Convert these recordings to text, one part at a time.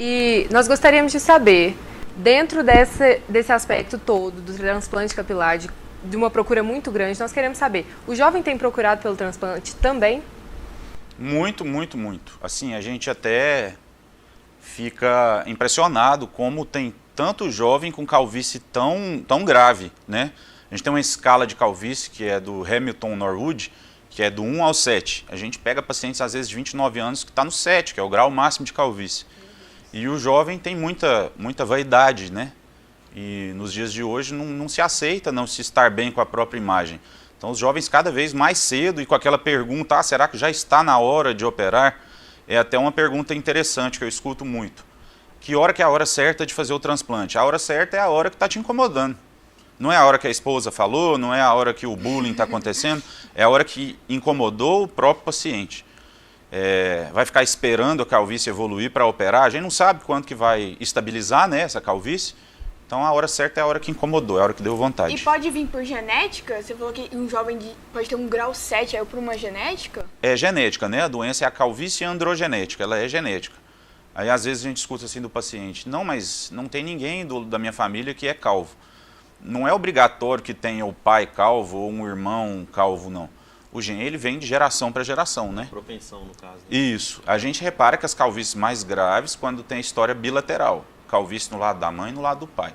E nós gostaríamos de saber, dentro desse aspecto todo do transplante capilar, de uma procura muito grande, nós queremos saber, o jovem tem procurado pelo transplante também? Muito, muito, muito. Assim, a gente até fica impressionado como tem tanto jovem com calvície tão grave, né? A gente tem uma escala de calvície que é do Hamilton Norwood, que é do 1 ao 7. A gente pega pacientes, às vezes, de 29 anos que está no 7, que é o grau máximo de calvície. E o jovem tem muita vaidade, né? E nos dias de hoje não se aceita não se estar bem com a própria imagem. Então os jovens cada vez mais cedo e com aquela pergunta, será que já está na hora de operar? É até uma pergunta interessante que eu escuto muito. Que hora que é a hora certa de fazer o transplante? A hora certa é a hora que está te incomodando. Não é a hora que a esposa falou, não é a hora que o bullying está acontecendo, é a hora que incomodou o próprio paciente. Vai ficar esperando a calvície evoluir para operar, a gente não sabe quando que vai estabilizar, né, essa calvície. Então a hora certa é a hora que incomodou, é a hora que deu vontade. E pode vir por genética? Você falou que um jovem pode ter um grau 7, aí por uma genética? É genética, né? A doença é a calvície androgenética, ela é genética. Aí às vezes a gente escuta assim do paciente, não, mas não tem ninguém da minha família que é calvo. Não é obrigatório que tenha o pai calvo ou um irmão calvo, não. O gene ele vem de geração para geração, né? Propensão, no caso. Né? Isso. A gente repara que as calvícies mais graves quando tem história bilateral. Calvície no lado da mãe e no lado do pai.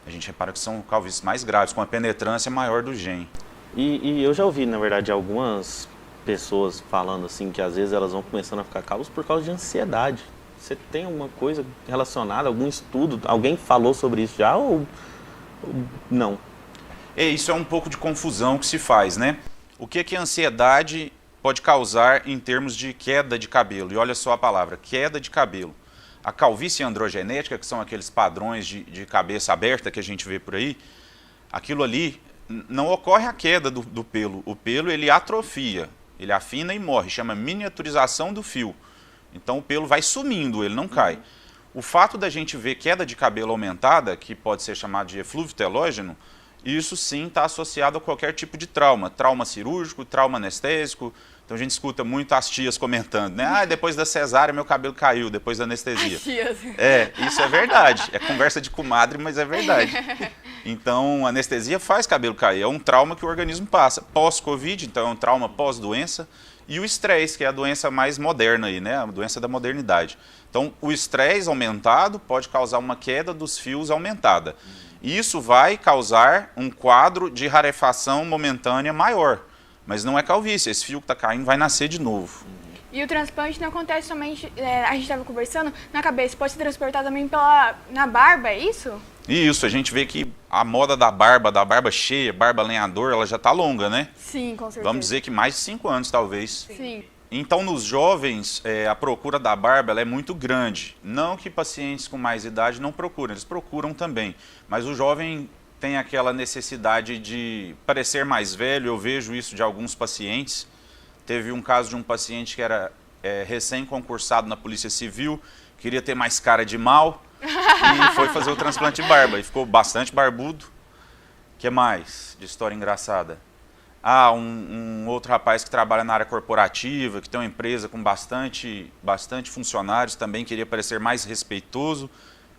A gente repara que são calvícies mais graves, com a penetrância maior do gene. E eu já ouvi, na verdade, algumas pessoas falando assim que às vezes elas vão começando a ficar calvas por causa de ansiedade. Você tem alguma coisa relacionada, algum estudo? Alguém falou sobre isso já ou não? Isso é um pouco de confusão que se faz, né? O que a ansiedade pode causar em termos de queda de cabelo? E olha só a palavra, queda de cabelo. A calvície androgenética, que são aqueles padrões de cabeça aberta que a gente vê por aí, aquilo ali não ocorre a queda do pelo. O pelo ele atrofia, ele afina e morre, chama miniaturização do fio. Então o pelo vai sumindo, ele não cai. O fato da gente ver queda de cabelo aumentada, que pode ser chamado de eflúvio telógeno, isso sim está associado a qualquer tipo de trauma. Trauma cirúrgico, trauma anestésico. Então a gente escuta muito as tias comentando, né? Depois da cesárea meu cabelo caiu, depois da anestesia. As tias. Isso é verdade. É conversa de comadre, mas é verdade. Então a anestesia faz cabelo cair. É um trauma que o organismo passa. Pós-Covid, então é um trauma pós-doença. E o estresse, que é a doença mais moderna aí, né? A doença da modernidade. Então o estresse aumentado pode causar uma queda dos fios aumentada. Isso vai causar um quadro de rarefação momentânea maior. Mas não é calvície, esse fio que está caindo vai nascer de novo. E o transplante não acontece somente, a gente estava conversando, na cabeça, pode se transportar também na barba, é isso? Isso, a gente vê que a moda da barba cheia, barba lenhador, ela já está longa, né? Sim, com certeza. Vamos dizer que mais de 5 anos, talvez. Sim. Então, nos jovens, a procura da barba ela é muito grande. Não que pacientes com mais idade não procurem, eles procuram também. Mas o jovem tem aquela necessidade de parecer mais velho, eu vejo isso de alguns pacientes. Teve um caso de um paciente que era recém-concursado na Polícia Civil, queria ter mais cara de mal e foi fazer o transplante de barba e ficou bastante barbudo. O que mais de história engraçada? Um outro rapaz que trabalha na área corporativa, que tem uma empresa com bastante funcionários, também queria parecer mais respeitoso.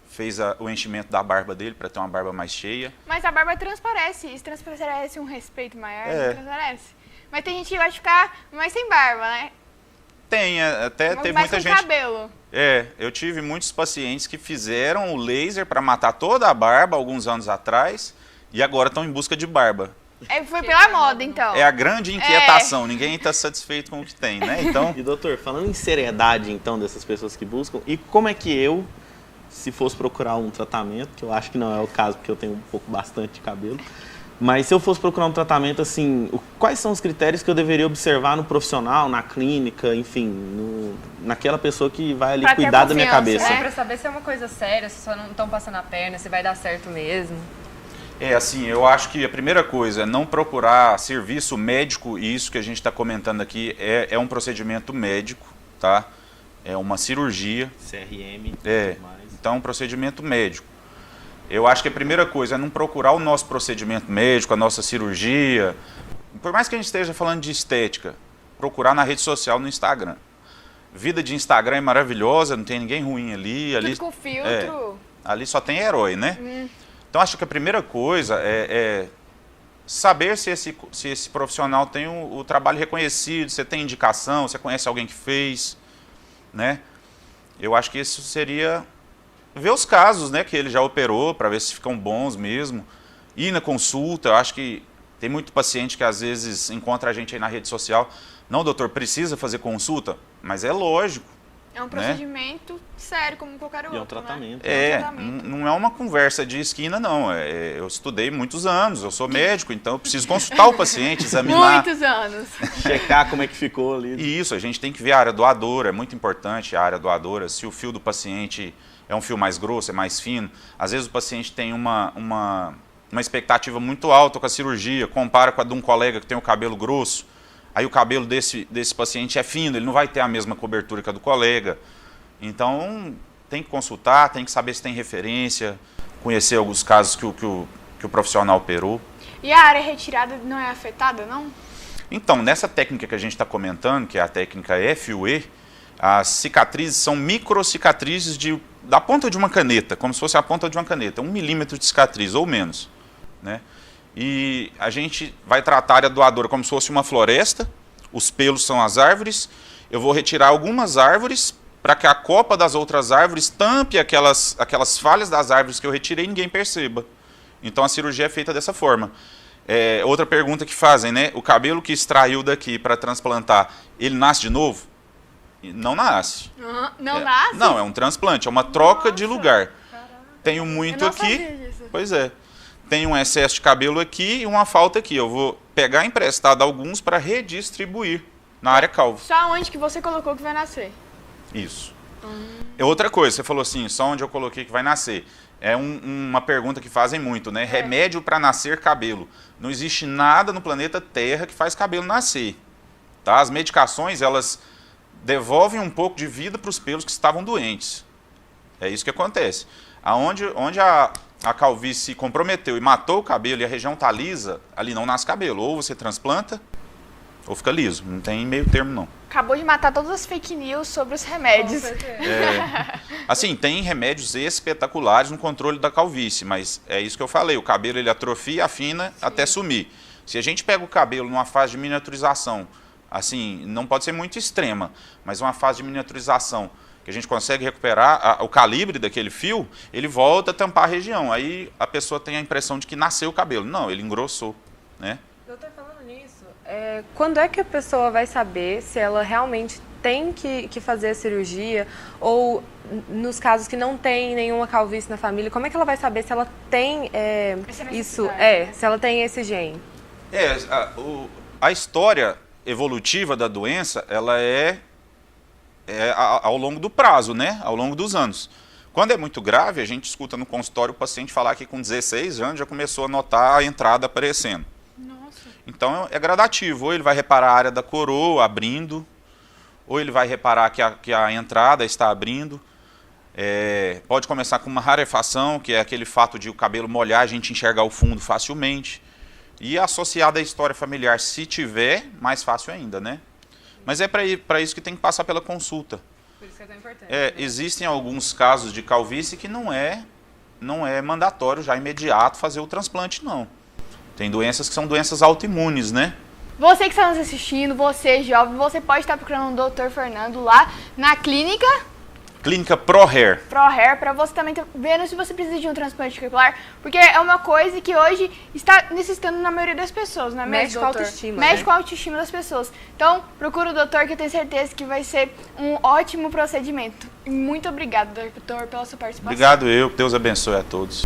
Fez o enchimento da barba dele para ter uma barba mais cheia. Mas a barba transparece, isso transparece um respeito maior, não transparece? Mas tem gente que vai ficar mais sem barba, né? Tem, até teve mais muita com gente... cabelo. Eu tive muitos pacientes que fizeram o laser para matar toda a barba alguns anos atrás e agora estão em busca de barba. Foi pela moda, então. É a grande inquietação, ninguém está satisfeito com o que tem, né? Então... E doutor, falando em seriedade, então, dessas pessoas que buscam, e como é que eu... se fosse procurar um tratamento, que eu acho que não é o caso, porque eu tenho bastante de cabelo, mas se eu fosse procurar um tratamento, assim, quais são os critérios que eu deveria observar no profissional, na clínica, enfim, naquela pessoa que vai ali cuidar da minha cabeça? Para saber se é uma coisa séria, se só não estão passando a perna, se vai dar certo mesmo. Assim, eu acho que a primeira coisa é não procurar serviço médico, e isso que a gente está comentando aqui é um procedimento médico, tá? É uma cirurgia. CRM. Então, é um procedimento médico. Eu acho que a primeira coisa é não procurar o nosso procedimento médico, a nossa cirurgia. Por mais que a gente esteja falando de estética, procurar na rede social, no Instagram. vida de Instagram é maravilhosa, não tem ninguém ruim ali. Tudo com filtro. Ali só tem herói, né? Então, acho que a primeira coisa é saber se esse profissional tem o trabalho reconhecido, você tem indicação, você conhece alguém que fez, né? Eu acho que isso seria ver os casos, né, que ele já operou, para ver se ficam bons mesmo. Ir na consulta, eu acho que tem muito paciente que às vezes encontra a gente aí na rede social. Não, doutor, precisa fazer consulta? Mas é lógico. É um procedimento sério, como qualquer outro. E é um tratamento. Não é uma conversa de esquina, não. Eu estudei muitos anos, eu sou médico, então eu preciso consultar o paciente, examinar. Muitos anos. Checar como é que ficou ali. E isso, a gente tem que ver a área doadora, é muito importante a área doadora. Se o fio do paciente é um fio mais grosso, é mais fino, às vezes o paciente tem uma expectativa muito alta com a cirurgia, compara com a de um colega que tem o cabelo grosso. Aí o cabelo desse paciente é fino, ele não vai ter a mesma cobertura que a do colega. Então, tem que consultar, tem que saber se tem referência, conhecer alguns casos que o profissional operou. E a área retirada não é afetada, não? Então, nessa técnica que a gente está comentando, que é a técnica FUE, as cicatrizes são microcicatrizes da ponta de uma caneta, como se fosse a ponta de uma caneta, 1 milímetro de cicatriz ou menos, né? E a gente vai tratar a área doadora como se fosse uma floresta, os pelos são as árvores, eu vou retirar algumas árvores para que a copa das outras árvores tampe aquelas falhas das árvores que eu retirei e ninguém perceba. Então a cirurgia é feita dessa forma. Outra pergunta que fazem, né? O cabelo que extraiu daqui para transplantar, ele nasce de novo? Não nasce. Não nasce? Não, é um transplante, é uma troca de lugar. Caraca. Tenho muito eu não aqui. sabia disso. Pois é. Tem um excesso de cabelo aqui e uma falta aqui. Eu vou pegar emprestado alguns para redistribuir na área calva. Só onde que você colocou que vai nascer? Isso. É outra coisa, você falou assim, só onde eu coloquei que vai nascer. É uma pergunta que fazem muito, né? Remédio para nascer cabelo. Não existe nada no planeta Terra que faz cabelo nascer. Tá? As medicações, elas devolvem um pouco de vida para os pelos que estavam doentes. É isso que acontece. Onde a calvície se comprometeu e matou o cabelo e a região está lisa, ali não nasce cabelo. Ou você transplanta, ou fica liso. Não tem meio termo, não. Acabou de matar todas as fake news sobre os remédios. Assim, tem remédios espetaculares no controle da calvície, mas é isso que eu falei. O cabelo ele atrofia, afina até sumir. Se a gente pega o cabelo numa fase de miniaturização, assim, não pode ser muito extrema, mas uma fase de miniaturização que a gente consegue recuperar o calibre daquele fio, ele volta a tampar a região. Aí a pessoa tem a impressão de que nasceu o cabelo. Não, ele engrossou, né? Doutor, falando nisso, quando é que a pessoa vai saber se ela realmente tem que fazer a cirurgia ou nos casos que não tem nenhuma calvície na família, como é que ela vai saber se ela tem isso, se ela tem esse gene? A história evolutiva da doença, ela é ao longo do prazo, né? Ao longo dos anos. Quando é muito grave, a gente escuta no consultório o paciente falar que com 16 anos já começou a notar a entrada aparecendo. Nossa. Então é gradativo, ou ele vai reparar a área da coroa abrindo, ou ele vai reparar que a entrada está abrindo. Pode começar com uma rarefação, que é aquele fato de o cabelo molhar, a gente enxergar o fundo facilmente. E associada à história familiar, se tiver, mais fácil ainda, né? Mas é para isso que tem que passar pela consulta. Por isso que é tão importante. Existem alguns casos de calvície que não é mandatório já imediato fazer o transplante, não. Tem doenças que são doenças autoimunes, né? Você que está nos assistindo, você jovem, você pode estar procurando o Dr. Fernando lá na clínica ProHair. ProHair, para você também ver se você precisa de um transplante capilar, porque é uma coisa que hoje está necessitando na maioria das pessoas, não é mesmo, mexe com a autoestima. Mexe com a autoestima das pessoas. Então, procura o doutor, que eu tenho certeza que vai ser um ótimo procedimento. E muito obrigada, doutor, pela sua participação. Obrigado eu, que Deus abençoe a todos.